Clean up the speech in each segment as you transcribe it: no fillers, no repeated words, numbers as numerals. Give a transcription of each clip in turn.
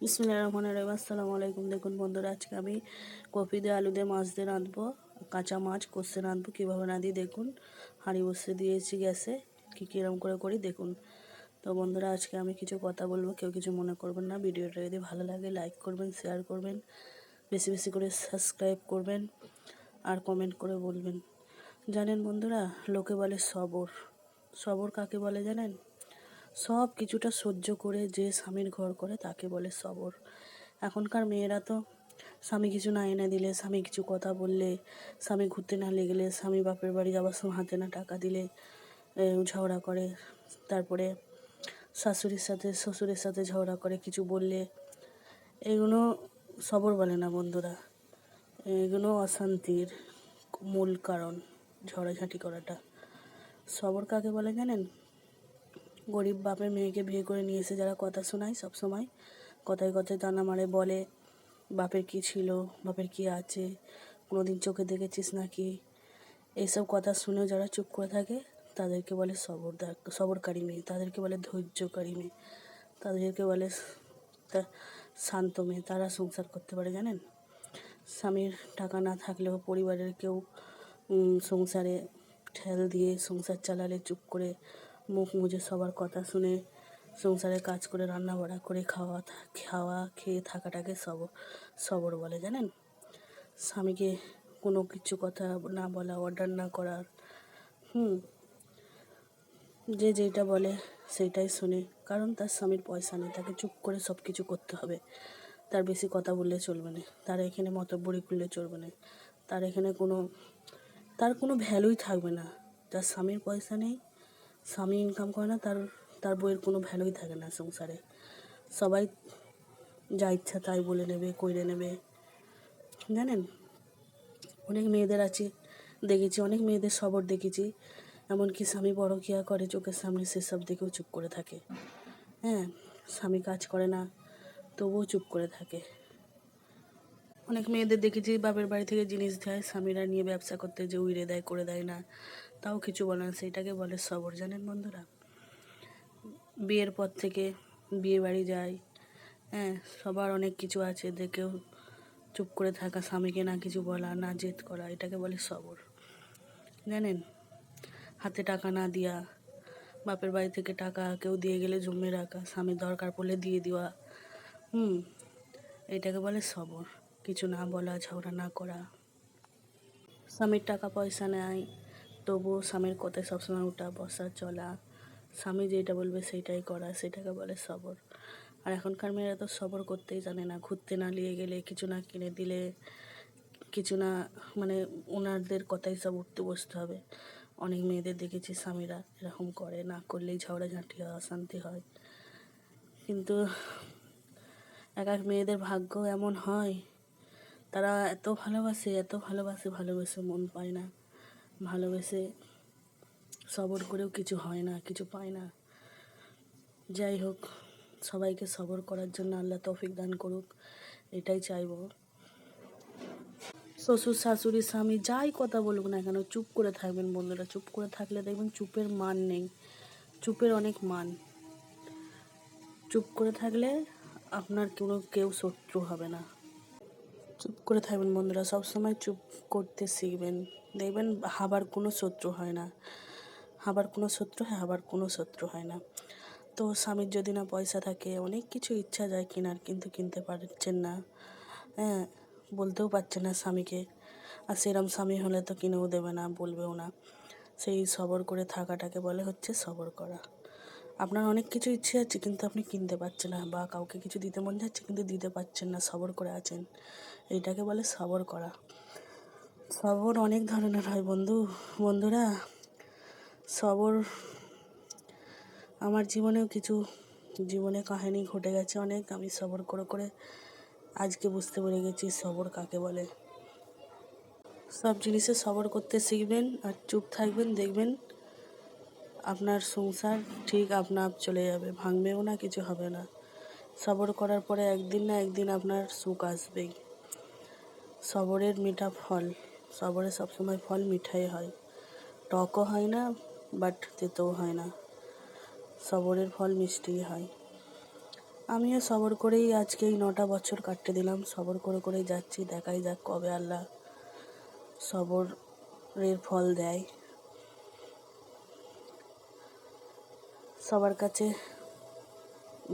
বিসমিল্লাহির রহমানির রহিম। আসসালামু আলাইকুম। দেখুন বন্ধুরা, আজকে আমি কপি দিয়ে আলু দিয়ে মাছ দিয়ে রাঁধবো। কাঁচা মাছ কষে রাঁধবো। কীভাবে রাঁধি দেখুন। হাঁড়ি বসিয়ে দিয়েছি গ্যাসে। কীরকম করে করি দেখুন। তো বন্ধুরা, আজকে আমি কিছু কথা বলবো, কেউ কিছু মনে করবেন না। ভিডিওটা যদি ভালো লাগে লাইক করবেন, শেয়ার করবেন, বেশি বেশি করে সাবস্ক্রাইব করবেন আর কমেন্ট করে বলবেন। জানেন বন্ধুরা, লোকে বলে সবর। সবর কাকে বলে জানেন? সব কিছুটা সহ্য করে যে স্বামীর ঘর করে তাকে বলে সবর। এখনকার মেয়েরা তো স্বামী কিছু না এনে দিলে, স্বামী কিছু কথা বললে, স্বামী ঘুরতে না নিয়ে গেলে, স্বামী বাপের বাড়ি যাওয়ার সময় হাতে না টাকা দিলে ঝগড়া করে। তারপরে শাশুড়ির সাথে শ্বশুরের সাথে ঝগড়া করে কিছু বললে। এগুলো সবর বলে না বন্ধুরা, এগুলো অশান্তির মূল কারণ, ঝগড়াঝাঁটি করাটা। সবর কাকে বলে জানেন? গরিব বাপের মেয়েকে বিয়ে করে নিয়ে এসে যারা কথা শোনায়, সব সময় কথায় কথায় টানা মারে, বলে বাপের কী ছিল, বাপের কী আছে, কোনো দিন চোখে দেখেছিস নাকি, এইসব কথা শুনেও যারা চুপ করে থাকে তাদেরকে বলে সবরকারী মেয়ে, তাদেরকে বলে ধৈর্যকারী মেয়ে, তাদেরকে বলে শান্ত মেয়ে। তারা সংসার করতে পারে জানেন। স্বামীর টাকা না থাকলেও পরিবারের কেউ সংসারে ঠেল দিয়ে সংসার চালালে চুপ করে মুখ মুজে সবার কথা শুনে সংসারে কাজ করে রান্না বাড়া করে খাওয়া খেয়ে থাকাটাকে সবর বলে জানেন। স্বামীকে কোনো কিছু কথা না বলা, অর্ডার না করার, যে যেটা বলে সেইটাই শুনে। কারণ তার স্বামীর পয়সা নেই, তাকে চুপ করে সব কিছু করতে হবে। তার বেশি কথা বললে চলবে না, তার এখানে মতবুরি করলে চলবে না, তার কোনো ভ্যালুই থাকবে না। যার স্বামীর পয়সা নেই, স্বামী ইনকাম করে না, তার বইয়ের কোনো ভ্যালুই থাকে না সংসারে। সবাই যা ইচ্ছা তাই বলে নেবে, কইরে নেবে জানেন। অনেক মেয়েদের আছে দেখেছি, অনেক মেয়েদের সবর দেখেছি, এমনকি স্বামী পরকীয়া করে চোখের সামনে, সেসব দেখেও চুপ করে থাকে। স্বামী কাজ করে না তবুও চুপ করে থাকে। অনেক মেয়েদের দেখেছি বাপের বাড়ি থেকে জিনিস দেয়, স্বামীরা নিয়ে ব্যবসা করতে যে উইরে দেয়, করে দেয় না, তাও কিছু বলে না, সেইটাকে বলে সবর জানেন বন্ধুরা। বিয়ের পর থেকে বিয়ে বাড়ি যায়, সবার অনেক কিছু আছে, দেখেও চুপ করে থাকা, স্বামীকে না কিছু বলা, না জেদ করা, এটাকে বলে সবর জানেন। হাতে টাকা না দেওয়া, বাপের বাড়ি থেকে টাকা কেউ দিয়ে গেলে জমে রাখা, স্বামীর দরকার পড়লে দিয়ে দেওয়া, এটাকে বলে সবর। কিছু না বলা, ঝগড়া না করা। স্বামীর টাকা পয়সা নেয় তবুও স্বামীর কথায় সবসময় উঠা বসা চলা, স্বামী যেটা বলবে সেইটাই করা, সেটাকে বলে সবর। আর এখনকার মেয়েরা তো সবর করতেই জানে না। ঘুরতে না নিয়ে গেলে, কিছু না কিনে দিলে, কিছু না, মানে ওনাদের কথাই সব উঠতে বসতে হবে। অনেক মেয়েদের দেখেছি স্বামীরা এরকম করে, না করলেই ঝগড়াঝাঁটি হয়, অশান্তি হয়। কিন্তু এক এক মেয়েদের ভাগ্য এমন হয়, তারা এত ভালোবাসে, ভালোবেসে মন পায় না, ভালোবেসে সবর করেও কিছু হয় না, কিছু পায় না। যাই হোক, সবাইকে সবর করার জন্য আল্লাহ তৌফিক দান করুক, এটাই চাইবো। শ্বশুর শাশুড়ি স্বামী যাই কথা বলুক না কেন, চুপ করে থাকবেন বন্ধুরা। চুপ করে থাকলে দেখবেন চুপের মান নেই, চুপের অনেক মান। চুপ করে থাকলে আপনার কেউ শত্রু হবে না। চুপ করে থাকবেন বন্ধুরা, সবসময় চুপ করতে শিখবেন, দেখবেন হাবার কোনো শত্রু হয় না। হাবার কোনো শত্রু হয়, হাবার কোনো শত্রু হয় না। তো স্বামীর যদি না পয়সা থাকে, অনেক কিছু ইচ্ছা যায় কেনার, কিন্তু কিনতে পারছেন না, বলতেও পারছেন না স্বামীকে। আর সেরম স্বামী হলে তো কিনেও দেবে না, বলবেও না। সেই সবর করে থাকাটাকে বলে হচ্ছে সবর করা। আপনার অনেক কিছু ইচ্ছে আছে কিন্তু আপনি কিনতে পারছেন না, বা কাউকে কিছু দিতে মন যাচ্ছে কিন্তু দিতে পারছেন না, সবর করে আছেন, এইটাকে বলে সবর করা। সবর অনেক ধরনের হয় বন্ধুরা। সবর আমার জীবনেও কিছু কাহিনী ঘটে গেছে অনেক। আমি সবর করে করে আজকে বুঝতে পেরে গেছি সবর কাকে বলে। সব জিনিসে সবর করতে শিখবেন আর চুপ থাকবেন, দেখবেন আপনার সংসার ঠিক আপনা আপ চলে যাবে, ভাঙবেও না, কিছু হবে না। সবর করার পরে একদিন না একদিন আপনার সুখ আসবেই। সবরের মিঠা ফল, সবরে সবসময় ফল মিঠাই হয়, টকও হয় না, বাট তেতোও হয় না। সবরের ফল মিষ্টিই হয়। আমিও সবর করেই আজকে এই 9টা বছর কাটতে দিলাম, সবর করে করেই যাচ্ছি। দেখাই যাক কবে আল্লাহ সবরের ফল দেয়। সবার কাছে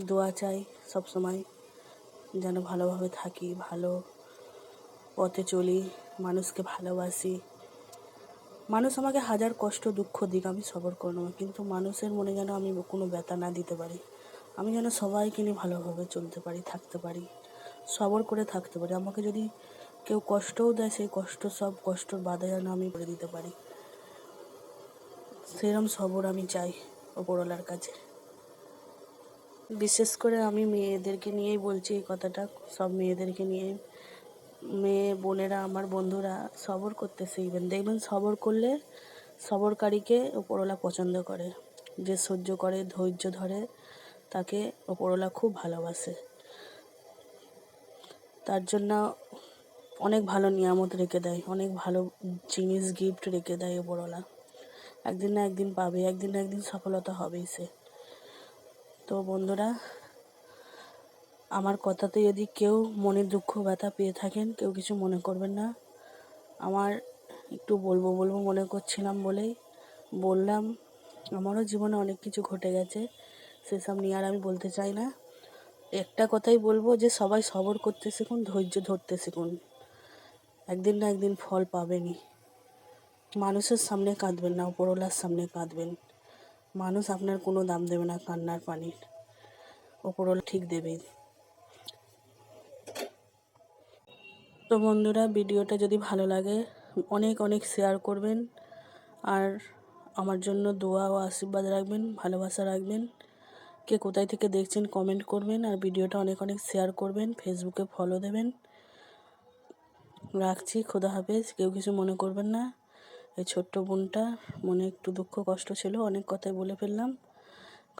দোয়া চাই সব সময়, যেন ভালোভাবে থাকি, ভালো পথে চলি, মানুষকে ভালোবাসি। মানুষ আমাকে হাজার কষ্ট দুঃখ দিক, আমি সবর করে নেবো, কিন্তু মানুষের মনে যেন আমি কোনো ব্যথা না দিতে পারি। আমি যেন সবাইকে নিয়ে ভালোভাবে চলতে পারি, থাকতে পারি, সবর করে থাকতে পারি। আমাকে যদি কেউ কষ্টও দেয়, সেই সব কষ্টর বাধা যেন আমি করে দিতে পারি, সেরকম সবর আমি চাই ওপরওয়ালার কাছে। বিশেষ করে আমি মেয়েদেরকে নিয়েই বলছি এই কথাটা, সব মেয়েদেরকে নিয়ে। মেয়ে বোনেরা, আমার বন্ধুরা সবর করতে শিখবেন। দেখবেন সবর করলে সবরকারীকে ওপরওয়ালা পছন্দ করে। যে সহ্য করে, ধৈর্য ধরে, তাকে ওপরওয়ালা খুব ভালোবাসে। তার জন্য অনেক ভালো নিয়ামত রেখে দেয়, অনেক ভালো জিনিস গিফট রেখে দেয় ওপরওয়ালা। একদিন না একদিন পাবে, একদিন না একদিন সফলতা হবেই সে। তো বন্ধুরা, আমার কথাতে যদি কেউ মনের দুঃখ ব্যথা পেয়ে থাকেন, কেউ কিছু মনে করবেন না। আমার একটু বলবো মনে করছিলাম বলেই বললাম। আমারও জীবনে অনেক কিছু ঘটে গেছে, সেসব নিয়ে আর আমি বলতে চাই না। একটা কথাই বলবো যে সবাই সবর করতে শিখুন, ধৈর্য ধরতে শিখুন। একদিন না একদিন ফল পাবেনই। মানুষের সামনে কাঁদবেন না, ওপরওয়ালার সামনে কাঁদবেন। মানুষ আপনার কোনো দাম দেবে না কান্নার পানির, ওপরওয়ালা ঠিক দেবেই। তো বন্ধুরা, ভিডিওটা যদি ভালো লাগে অনেক অনেক শেয়ার করবেন, আর আমার জন্য দোয়া ও আশীর্বাদ রাখবেন, ভালোবাসা রাখবেন। কে কোথায় থেকে দেখছেন কমেন্ট করবেন, আর ভিডিওটা অনেক অনেক শেয়ার করবেন, ফেসবুকে ফলো দেবেন। রাখছি, খোদা হাফেজ। কেউ কিছু মনে করবেন না। এই ছোট্ট বোনটা মনে একটু দুঃখ কষ্ট ছিল, অনেক কথাই বলে ফেললাম।